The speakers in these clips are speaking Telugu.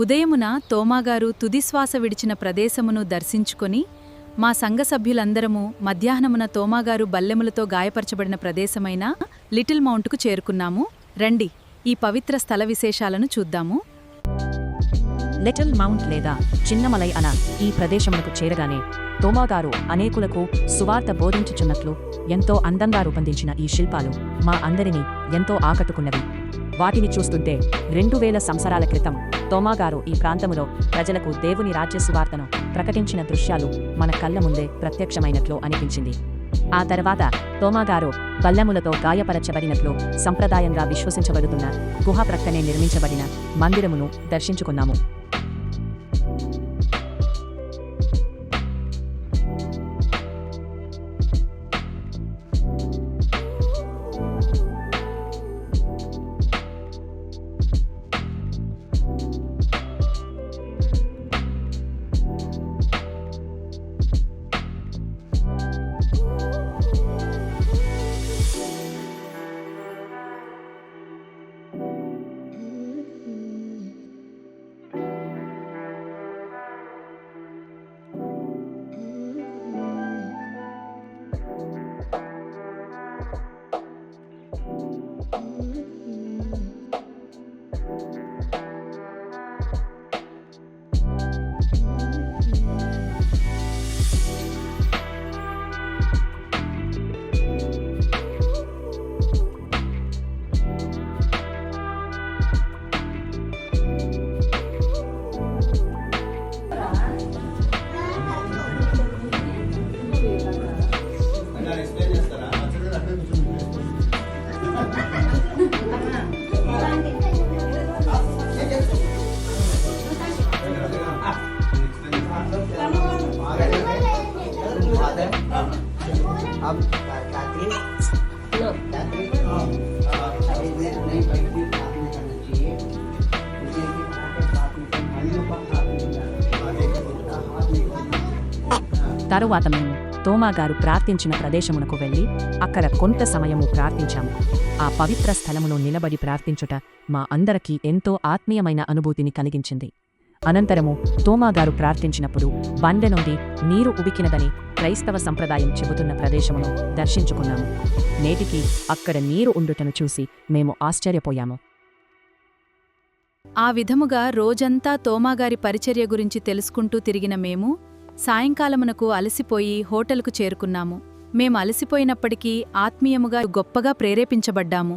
ఉదయమున తోమాగారు తుదిశ్వాస విడిచిన ప్రదేశమును దర్శించుకొని మా సంఘ సభ్యులందరము మధ్యాహ్నమున తోమాగారు బల్లెములతో గాయపరచబడిన ప్రదేశమైన లిటిల్ మౌంట్కు చేరుకున్నాము. రండి, ఈ పవిత్ర స్థల విశేషాలను చూద్దాము. లిటిల్ మౌంట్ లేదా చిన్నమలై అన ఈ ప్రదేశమునకు చేరగానే తోమాగారు అనేకులకు సువార్త బోధించుచున్నట్లు ఎంతో అందంగా రూపొందించిన ఈ శిల్పాలు మా అందరినీ ఎంతో ఆకట్టుకున్నవి. వాటిని చూస్తుంటే 2000 సంవత్సరాల క్రితం తోమాగారు ఈ ప్రాంతములో ప్రజలకు దేవుని రాజ్య సువార్తను ప్రకటించిన దృశ్యాలు మన కళ్ళ ముందే ప్రత్యక్షమైనట్లు అనిపించింది. ఆ తర్వాత తోమాగారు బల్లెములతో గాయపరచబడినట్లు సంప్రదాయంగా విశ్వసించబడుతున్న గుహ ప్రక్కనే నిర్మించబడిన మందిరమును దర్శించుకున్నాము. తరువాత మేము తోమాగారు ప్రార్థించిన ప్రదేశమునకు వెళ్లి అక్కడ కొంత సమయము ప్రార్థించాము. ఆ పవిత్ర స్థలములో నిలబడి ప్రార్థించుట మా అందరికీ ఎంతో ఆత్మీయమైన అనుభూతిని కలిగించింది. అనంతరము తోమాగారు ప్రార్థించినప్పుడు బండె నుండి నీరు ఉబికినదని క్రైస్తవ సంప్రదాయం చెబుతున్న ప్రదేశమును దర్శించుకున్నాము. నేటికి అక్కడ నీరు ఉండుటను చూసి మేము ఆశ్చర్యపోయాము. ఆ విధముగా రోజంతా తోమాగారి పరిచర్య గురించి తెలుసుకుంటూ తిరిగిన మేము సాయంకాలమునకు అలసిపోయి హోటల్కు చేరుకున్నాము. మేము అలసిపోయినప్పటికీ ఆత్మీయముగా గొప్పగా ప్రేరేపించబడ్డాము.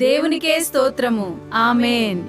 దేవునికే స్తోత్రము. ఆమేన్.